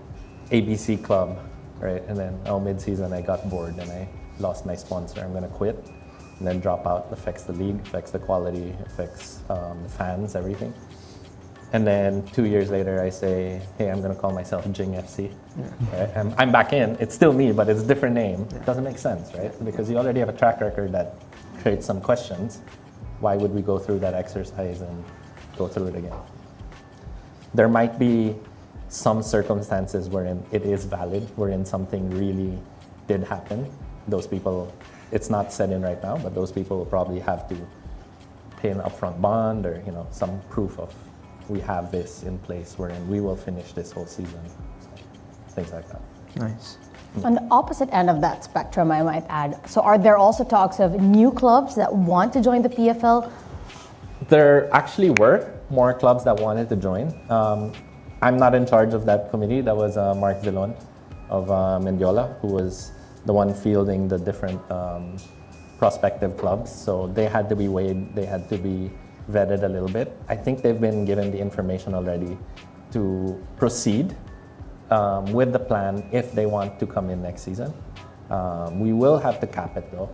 ABC club, right? And then, mid-season I got bored and I lost my sponsor, I'm going to quit, and then drop out. Affects the league, affects the quality, affects the fans, everything. And then 2 years later, I say, hey, I'm going to call myself Jing FC. Yeah. Right? I'm back in. It's still me, but it's a different name. It doesn't make sense, right? Because you already have a track record that creates some questions. Why would we go through that exercise and go through it again? There might be some circumstances wherein it is valid, wherein something really did happen. Those people, it's not set in right now, but those people will probably have to pay an upfront bond, or, you know, some proof of, we have this in place wherein we will finish this whole season. So, things like that. Nice. On the opposite end of that spectrum, I might add, so are there also talks of new clubs that want to join the PFL? There actually were more clubs that wanted to join. I'm not in charge of that committee. That was Mark Villon of Mendiola, who was the one fielding the different prospective clubs. So they had to be weighed, they had to be vetted a little bit. I think they've been given the information already to proceed with the plan if they want to come in next season. We will have to cap it though.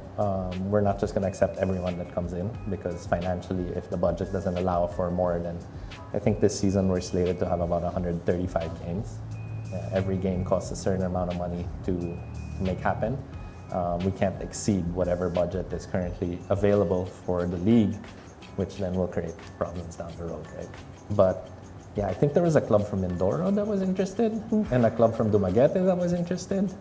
We're not just going to accept everyone that comes in, because financially, if the budget doesn't allow for more than, I think this season we're slated to have about 135 games. Every game costs a certain amount of money to make happen. We can't exceed whatever budget is currently available for the league, which then will create problems down the road, right? But yeah, I think there was a club from Mindoro that was interested, and a club from Dumaguete that was interested.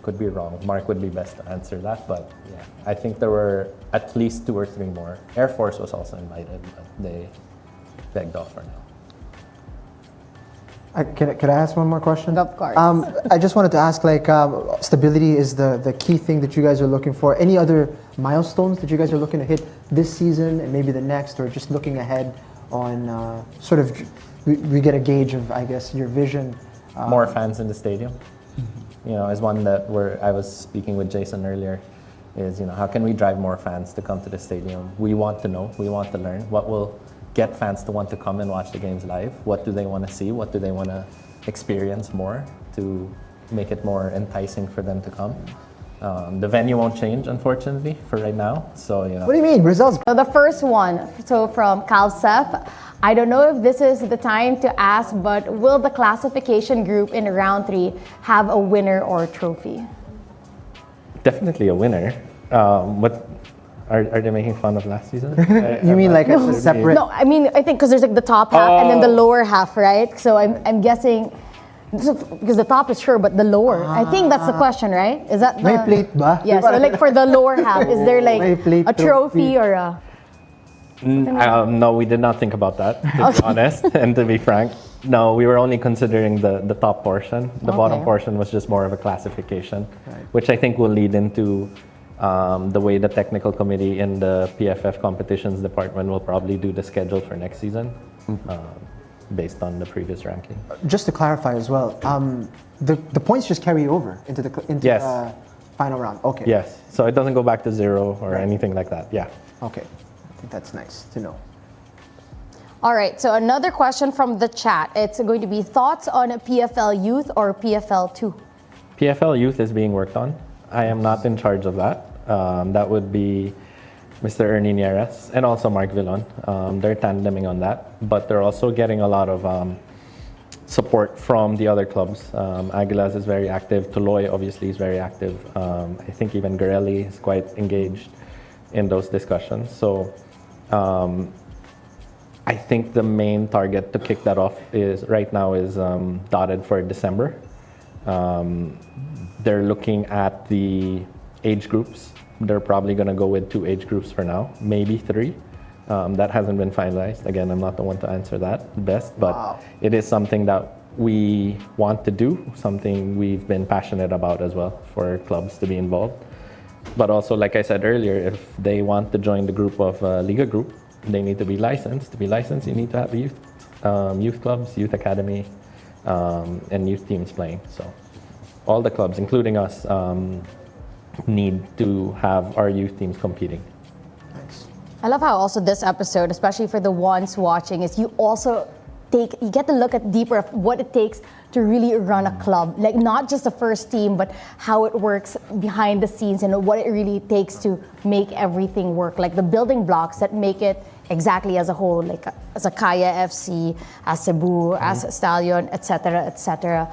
Could be wrong. Mark would be best to answer that, but yeah, I think there were at least 2 or 3 more. Air Force was also invited, but begged off for now. Can I ask one more question? Of course. I just wanted to ask, like, stability is the key thing that you guys are looking for. Any other milestones that you guys are looking to hit this season and maybe the next, or just looking ahead on sort of, we get a gauge of, I guess, your vision. More fans in the stadium, is one that I was speaking with Jason earlier, is, how can we drive more fans to come to the stadium? We want to know, we want to learn what will get fans to want to come and watch the games live. What do they want to see? What do they want to experience more to make it more enticing for them to come? The venue won't change, unfortunately, for right now. So, What do you mean? Rizal's So the first one, so from Calcef, I don't know if this is the time to ask, but will the classification group in round 3 have a winner or trophy? definitely a winner. What are they making fun of last season? You mean like a separate? No, I mean, I think because there's like the top half and then the lower half, right? So I'm guessing, because the top is sure, but the lower, I think that's the question, right? Is that the... May plate ba? Yeah, so like for the lower half, is there May like plate a trophy or a... No, we did not think about that, to be honest, and to be frank. No, we were only considering the top portion. The bottom Okay. portion was just more of a classification, which I think will lead into the way the technical committee in the PFF competitions department will probably do the schedule for next season, based on the previous ranking. Just to clarify as well, the points just carry over into the Yes. final round. Okay. Yes, so it doesn't go back to zero or anything like that. Yeah. Okay. I think that's nice to know. All right, so another question from the chat. It's going to be thoughts on PFL Youth or PFL 2? PFL Youth is being worked on. I am not in charge of that. That would be Mr. Ernie Nieres and also Mark Villon. They're tandeming on that, but they're also getting a lot of support from the other clubs. Aguilas is very active. Tuloy obviously is very active. I think even Garelli is quite engaged in those discussions. So I think the main target to kick that off is right now is dotted for December. They're looking at the age groups. They're probably going to go with 2 age groups for now, maybe 3. That hasn't been finalized. Again, I'm not the one to answer that best, but it is something that we want to do, something we've been passionate about as well for clubs to be involved. But also, like I said earlier, if they want to join the group of Liga Group, they need to be licensed. To be licensed, you need to have youth clubs, youth academy, and youth teams playing. So all the clubs, including us, need to have our youth teams competing. Nice. I love how also this episode, especially for the ones watching, is you also you get to look at deeper of what it takes to really run a club. Like not just the first team, but how it works behind the scenes and what it really takes to make everything work. Like the building blocks that make it exactly as a whole, like as a Kaya FC, as Cebu, as Stallion, etc., etc.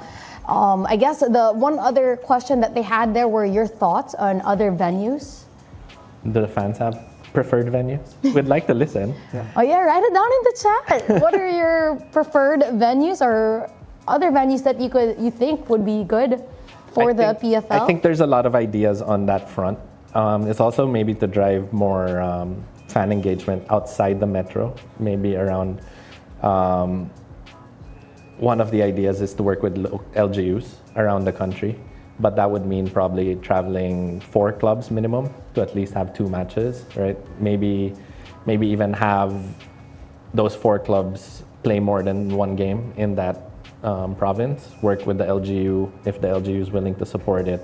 I guess the one other question that they had there were your thoughts on other venues. Do the fans have preferred venues? We'd like to listen. Oh yeah, write it down in the chat. What are your preferred venues or other venues that you think would be good for the PFL? I think there's a lot of ideas on that front. It's also maybe to drive more fan engagement outside the metro, maybe around. One of the ideas is to work with LGUs around the country, but that would mean probably traveling 4 clubs minimum to at least have 2 matches, right? Maybe even have those 4 clubs play more than 1 game in that province. Work with the LGU if the LGU is willing to support it.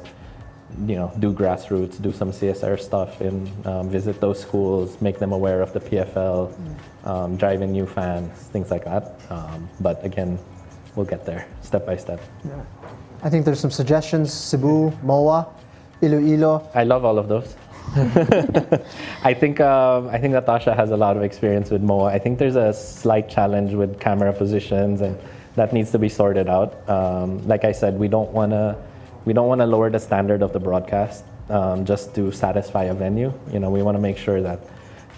Do grassroots, do some CSR stuff, and visit those schools, make them aware of the PFL, drive in new fans, things like that. But again, we'll get there step by step. Yeah. I think there's some suggestions: Cebu, MOA, Iloilo. I love all of those. I think Natasha has a lot of experience with MOA. I think there's a slight challenge with camera positions, and that needs to be sorted out. Like I said, we don't want to lower the standard of the broadcast just to satisfy a venue. We want to make sure that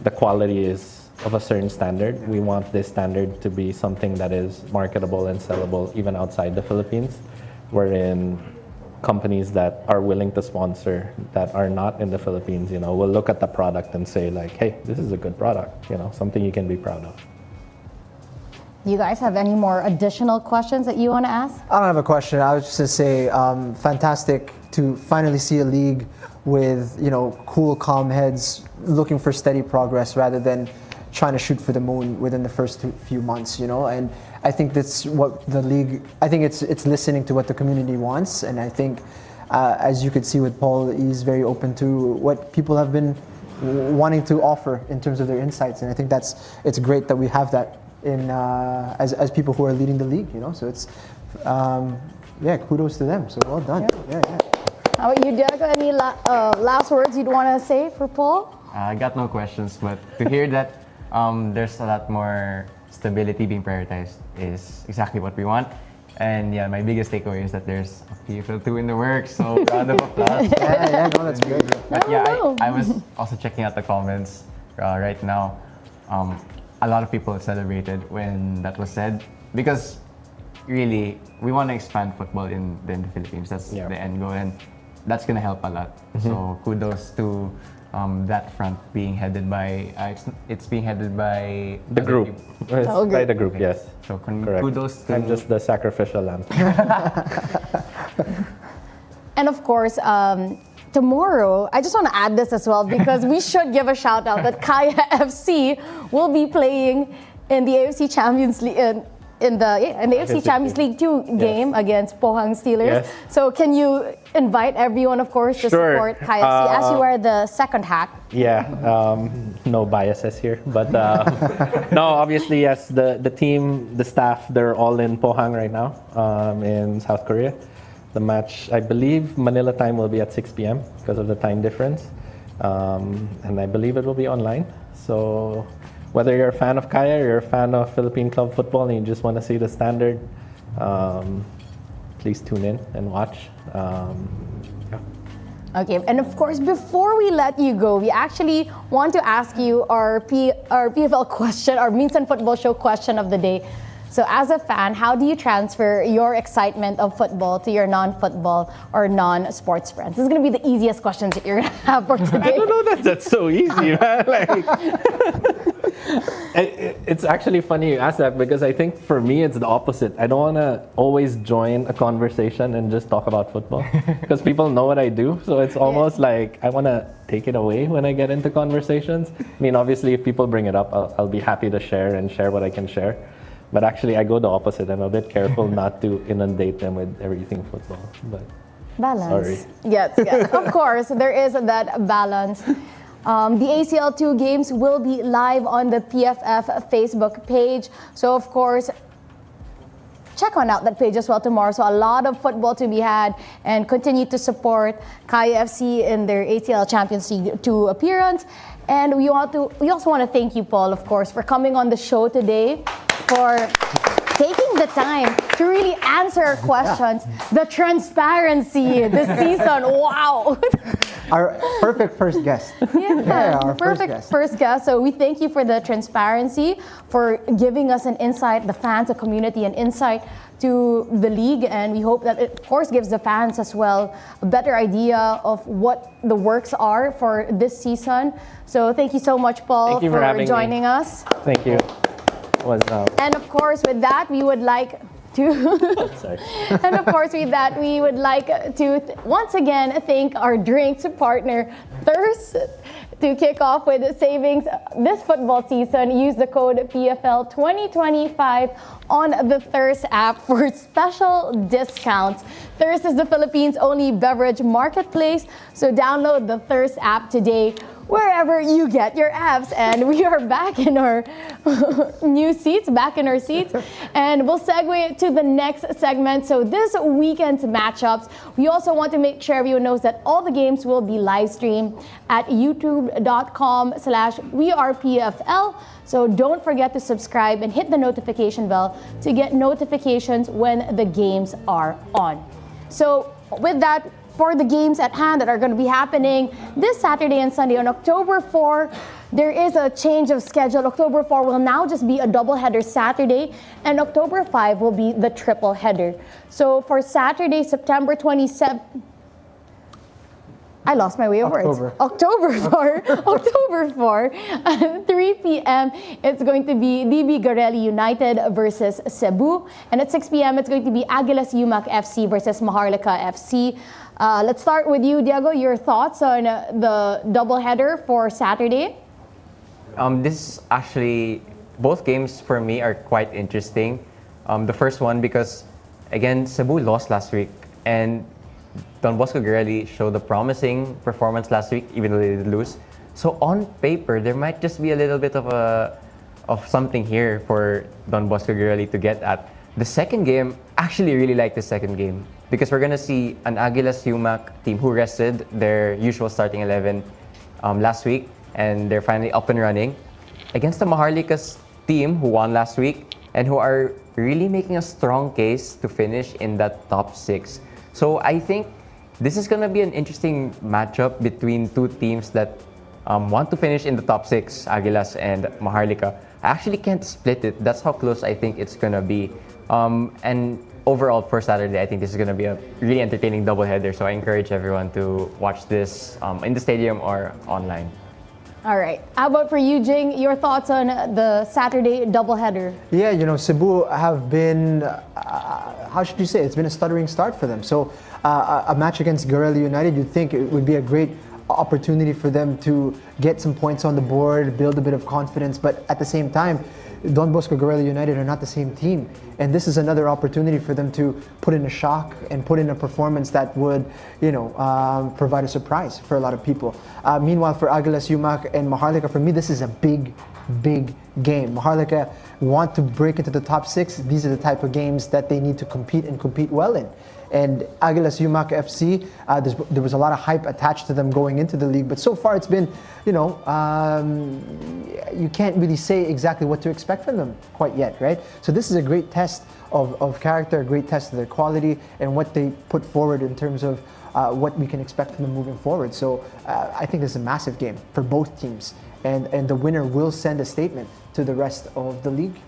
the quality is of a certain standard. We want this standard to be something that is marketable and sellable even outside the Philippines, wherein companies that are willing to sponsor that are not in the Philippines, will look at the product and say like, hey, this is a good product, something you can be proud of. Do you guys have any more additional questions that you want to ask? I don't have a question. I was just going to say, fantastic to finally see a league with, cool, calm heads looking for steady progress rather than trying to shoot for the moon within the first few months, And I think that's what the league, I think it's listening to what the community wants. And I think, as you could see with Paul, he's very open to what people have been wanting to offer in terms of their insights. And I think it's great that we have that in as people who are leading the league, So it's kudos to them. So well done. Yeah. How about you, Diego? Any last words you'd want to say for Paul? I got no questions, but to hear that there's a lot more stability being prioritized is exactly what we want. And yeah, my biggest takeaway is that there's a PFL 2 in the works, so round of applause. No, that's great. But yeah, I was also checking out the comments right now. A lot of people celebrated when that was said because really we want to expand football in the Philippines. That's the end goal, and that's gonna help a lot. So kudos to that front being headed by it's being headed by The group. It's by the group, yes. So Correct. kudos to I'm just the sacrificial lamb. And of course, tomorrow, I just want to add this as well because we should give a shout out that Kaya FC will be playing in the AFC Champions League. In the AFC Champions League 2 game against Pohang Steelers. Yes. So can you invite everyone, of course, to Sure. support Kaya FC as you are the second hack? Yeah, no biases here, but no, obviously yes, the team, the staff, they're all in Pohang right now, in South Korea. The match, I believe Manila time will be at 6 p.m. because of the time difference, and I believe it will be online. So whether you're a fan of Kaya or you're a fan of Philippine club football and you just want to see the standard, please tune in and watch. Okay, and of course, before we let you go, we actually want to ask you our PFL question, our Minsan Football Show question of the day. So as a fan, how do you transfer your excitement of football to your non-football or non-sports friends? This is going to be the easiest questions that you're going to have for today. I don't know that that's so easy, man. It's actually funny you ask that because I think for me it's the opposite. I don't want to always join a conversation and just talk about football because people know what I do. So it's almost like I want to take it away when I get into conversations. I mean, obviously, if people bring it up, I'll be happy to share what I can share. But actually, I go the opposite. I'm a bit careful not to inundate them with everything football. But balance. Sorry. Yes. Of course, there is that balance. The ACL 2 games will be live on the PFF Facebook page. So, of course, check on out that page as well tomorrow. So a lot of football to be had, and continue to support Kaya FC in their ACL Champions League 2 appearance. And we also want to thank you, Paul, of course, for coming on the show today, for taking the time to really answer our questions. The transparency this season, wow. Our perfect first guest. Our perfect first guest. So we thank you for the transparency, for giving us an insight, the fans, the community, an insight to the league, and we hope that it, of course, gives the fans as well a better idea of what the works are for this season. So thank you so much, Paul, for joining us. Thank you. And of course, with that, we would like to and of course, with that, we would like to once again thank our drinks partner, Thirst. To kick off with savings this football season, use the code PFL 2025 on the Thirst app for special discounts. Thirst is the Philippines' only beverage marketplace, so download the Thirst app today wherever you get your apps. And we are back in our new seats, and we'll segue to the next segment. So this weekend's matchups, we also want to make sure everyone knows that all the games will be live streamed at youtube.com/wearepfl. So don't forget to subscribe and hit the notification bell to get notifications when the games are on. So with that, for the games at hand that are going to be happening this Saturday and Sunday, on October 4, there is a change of schedule. October 4 will now just be a doubleheader Saturday, and October 5 will be the triple header. So for Saturday, September 27th, I lost my way of words. October 4. October 4. At 3 p.m. It's going to be DB Garelli United versus Cebu. And at 6 p.m. it's going to be Aguilas UMAC FC versus Maharlika FC. Let's start with you, Diego. Your thoughts on the doubleheader for Saturday? This actually, both games for me are quite interesting. The first one because, again, Cebu lost last week. And Don Bosco Garelli showed a promising performance last week, even though they did lose. So on paper, there might just be a little bit of something here for Don Bosco Garelli to get at. The second game, actually really like the second game because we're gonna see an Aguilas UMAC team who rested their usual starting 11 last week, and they're finally up and running against the Maharlika's team who won last week and who are really making a strong case to finish in that top 6. So I think this is going to be an interesting matchup between two teams that want to finish in the top 6, Aguilas and Maharlika. I actually can't split it. That's how close I think it's going to be. And overall, for Saturday, I think this is going to be a really entertaining doubleheader. So I encourage everyone to watch this in the stadium or online. All right. How about for you, Jing? Your thoughts on the Saturday doubleheader? Yeah, Cebu have been, how should you say, it's been a stuttering start for them. So a match against Garelli United, you'd think it would be a great opportunity for them to get some points on the board, build a bit of confidence, but at the same time, Don Bosco Garelli United are not the same team. And this is another opportunity for them to put in a shock and put in a performance that would, provide a surprise for a lot of people. Meanwhile, for Aguilas UMAC and Maharlika, for me, this is a big game. Maharlika want to break into the top 6. These are the type of games that they need to compete and compete well in. And Aguilas UMAC FC, there was a lot of hype attached to them going into the league, but so far it's been, you can't really say exactly what to expect from them quite yet, right? So this is a great test of character, a great test of their quality and what they put forward in terms of what we can expect from them moving forward. So I think this is a massive game for both teams, and the winner will send a statement to the rest of the league.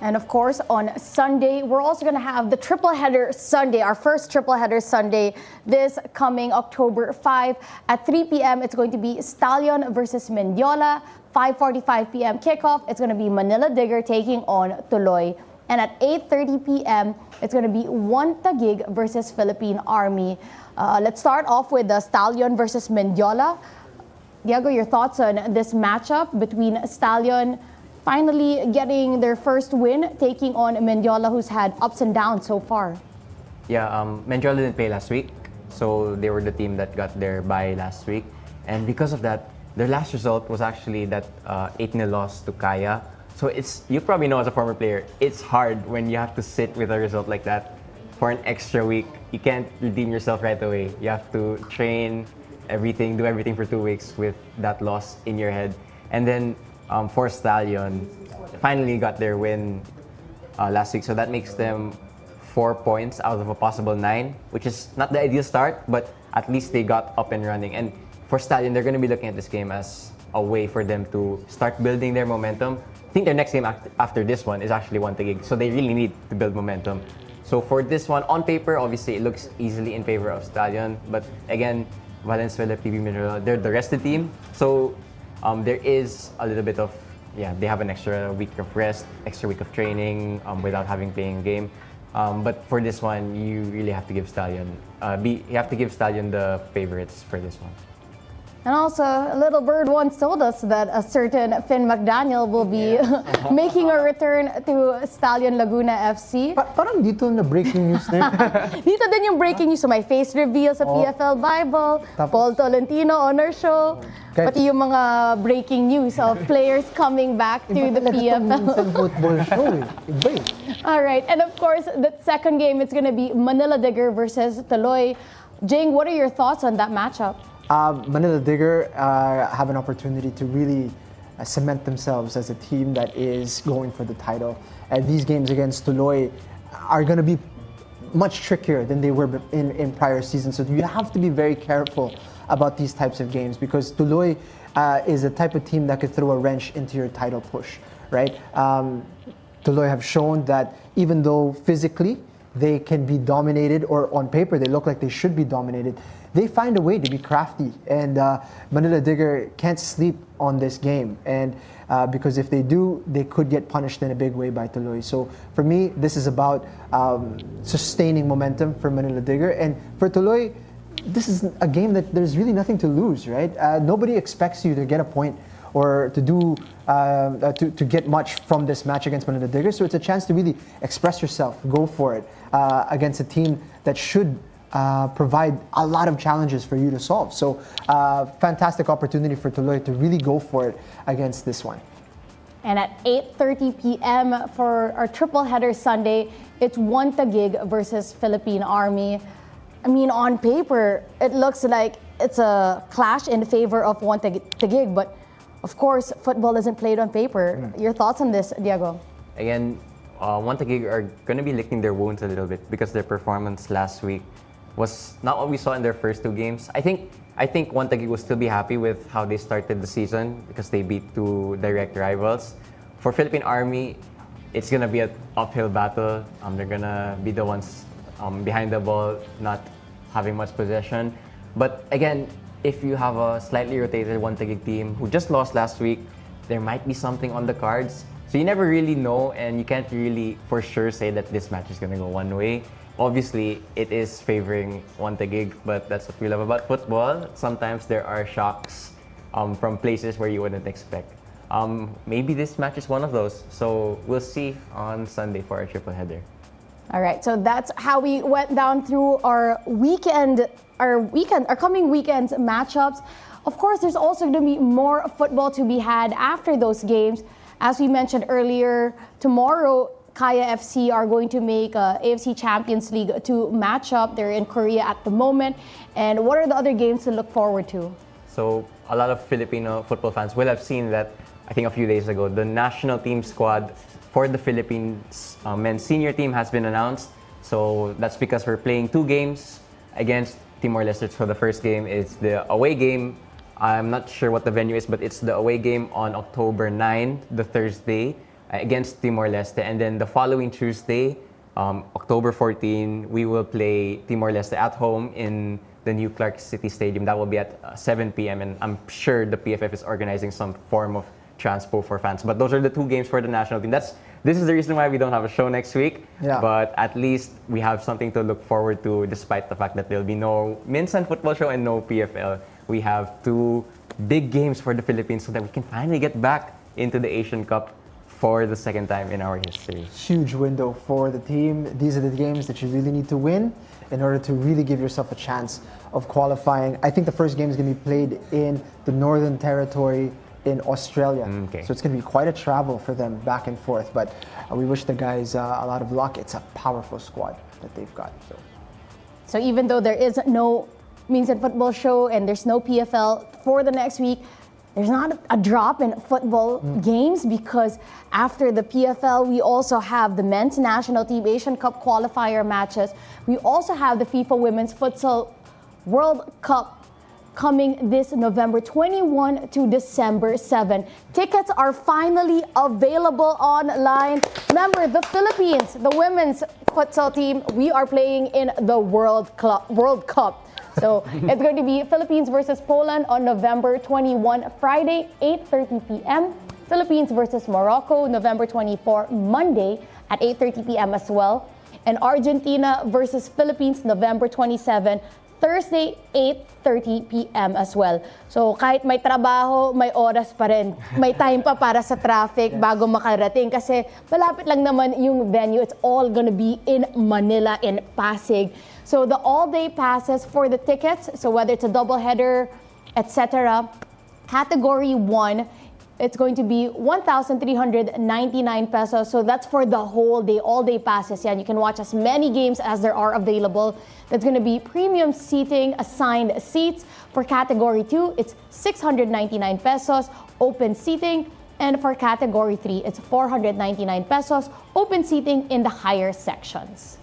And of course, on Sunday, we're also going to have the triple header Sunday, our first triple header Sunday, this coming October 5. At 3 p.m., it's going to be Stallion versus Mendiola. 5:45 p.m. kickoff, it's going to be Manila Digger taking on Tuloy. And at 8:30 p.m., it's going to be One Taguig versus Philippine Army. Let's start off with the Stallion versus Mendiola. Diego, your thoughts on this matchup between Stallion finally getting their first win, taking on Mendiola, who's had ups and downs so far? Yeah, Mendiola didn't play last week, so they were the team that got their bye last week. And because of that, their last result was actually that 8-0 loss to Kaya. So you probably know as a former player, it's hard when you have to sit with a result like that for an extra week. You can't redeem yourself right away. You have to train everything, do everything for 2 weeks with that loss in your head. And then for Stallion, finally got their win last week. So that makes them 4 points out of a possible 9, which is not the ideal start, but at least they got up and running. And for Stallion, they're going to be looking at this game as a way for them to start building their momentum. I think their next game after this one is actually One Taguig, so they really need to build momentum. So for this one, on paper, obviously it looks easily in favor of Stallion, but again, Valenzuela, PB Mineral, they're the rested team. So there is a little bit of, they have an extra week of rest, extra week of training without having playing a game. But for this one, you really have to give Stallion, the favorites for this one. And also, a little bird once told us that a certain Finn McDaniel will be making a return to Stallion Laguna FC. Parang dito na breaking news na yun. Dito din yung breaking news. So may face reveal sa PFL Bible, Paul Tolentino on our show, pati yung mga breaking news of players coming back to the PFL. Minsan football show Iba eh. All right, and of course, the second game, it's going to be Manila Digger versus Tuloy. Jing, what are your thoughts on that matchup? Manila Digger have an opportunity to really cement themselves as a team that is going for the title. And these games against Tuloy are going to be much trickier than they were in prior seasons. So you have to be very careful about these types of games because Tuloy is a type of team that could throw a wrench into your title push, right? Tuloy have shown that even though physically they can be dominated, or on paper they look like they should be dominated, they find a way to be crafty. And Manila Digger can't sleep on this game. And because if they do, they could get punished in a big way by Tuloy. So for me, this is about sustaining momentum for Manila Digger. And for Tuloy, this is a game that there's really nothing to lose, right? Nobody expects you to get a point or to do to get much from this match against Manila Digger. So it's a chance to really express yourself, go for it against a team that should provide a lot of challenges for you to solve. So fantastic opportunity for Tuloy to really go for it against this one. And at 8:30 p.m. for our triple header Sunday, it's One Taguig versus Philippine Army. I mean, on paper, it looks like it's a clash in favor of One Taguig, but of course, football isn't played on paper. Your thoughts on this, Diego? Again, One Taguig are going to be licking their wounds a little bit because their performance last week was not what we saw in their first two games. I think One Taguig will still be happy with how they started the season because they beat two direct rivals. For Philippine Army, it's going to be an uphill battle. They're going to be the ones behind the ball, not having much possession. But again, if you have a slightly rotated One Taguig team who just lost last week, there might be something on the cards. So you never really know, and you can't really for sure say that this match is going to go one way. Obviously, it is favoring One Taguig, but that's what we love about football. Sometimes there are shocks from places where you wouldn't expect. Maybe this match is one of those. So we'll see on Sunday for our triple header. All right, so that's how we went down through our coming weekend's matchups. Of course, there's also going to be more football to be had after those games. As we mentioned earlier, tomorrow, Kaya FC are going to make AFC Champions League 2 matchup. They're in Korea at the moment. And what are the other games to look forward to? So a lot of Filipino football fans will have seen that, I think a few days ago, the national team squad for the Philippines men's senior team has been announced. So that's because we're playing two games against Timor-Leste. So the first game is the away game. I'm not sure what the venue is, but it's the away game on October 9, the Thursday, against Timor-Leste. And then the following Tuesday, October 14, we will play Timor-Leste at home in the new Clark City Stadium. That will be at 7 p.m. And I'm sure the PFF is organizing some form of transpo for fans. But those are the two games for the national team. This is the reason why we don't have a show next week. Yeah. But at least we have something to look forward to, despite the fact that there'll be no Minsan football show and no PFL. We have two big games for the Philippines so that we can finally get back into the Asian Cup for the second time in our history. Huge window for the team. These are the games that you really need to win in order to really give yourself a chance of qualifying. I think the first game is going to be played in the Northern Territory in Australia. Okay. So it's going to be quite a travel for them back and forth. But we wish the guys a lot of luck. It's a powerful squad that they've got. So even though there is no Minsan football show and there's no PFL for the next week, there's not a drop in football games because after the PFL, we also have the men's national team Asian Cup qualifier matches. We also have the FIFA Women's Futsal World Cup coming this November 21 to December 7. Tickets are finally available online. Remember, the Philippines, the women's futsal team, we are playing in the World Cup. So it's going to be Philippines versus Poland on November 21, Friday, 8:30 p.m. Philippines versus Morocco, November 24, Monday at 8:30 p.m. as well. And Argentina versus Philippines, November 27, Thursday, 8:30 p.m. as well. So kahit may trabaho, may oras pa rin. May time pa para sa traffic bago makarating kasi malapit lang naman yung venue. It's all gonna be in Manila, in Pasig. So the all-day passes for the tickets, so whether it's a doubleheader, etc., Category 1, it's going to be 1,399 pesos. So that's for the whole day, all-day passes. Yeah, you can watch as many games as there are available. That's going to be premium seating, assigned seats. For Category 2, it's 699 pesos, open seating. And for Category 3, it's 499 pesos, open seating in the higher sections.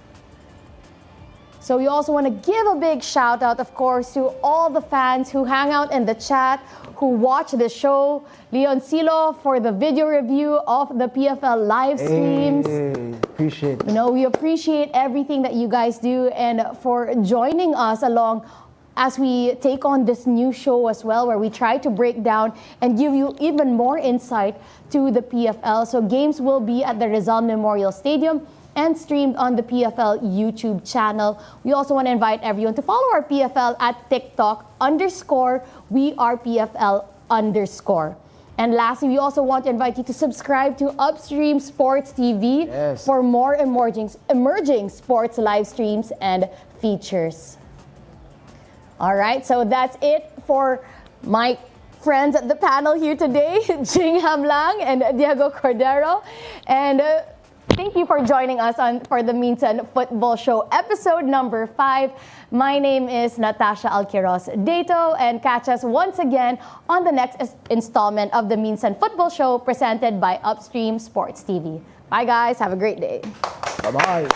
So we also want to give a big shout out, of course, to all the fans who hang out in the chat, who watch the show. Leon Silo for the video review of the PFL live streams. Hey, appreciate it. You know, we appreciate everything that you guys do and for joining us along as we take on this new show as well, where we try to break down and give you even more insight to the PFL. So games will be at the Rizal Memorial Stadium and streamed on the PFL YouTube channel. We also want to invite everyone to follow our PFL at TikTok_WeArePFL_. And lastly, we also want to invite you to subscribe to Upstream Sports TV for more emerging sports live streams and features. All right, so that's it for my friends at the panel here today, Jing Hamlang and Diego Cordero. And thank you for joining us for the Minsan Football Show, episode number 5. My name is Natasha Alquiros Dato, and catch us once again on the next installment of the Minsan Football Show presented by Upstream Sports TV. Bye guys, have a great day. Bye-bye.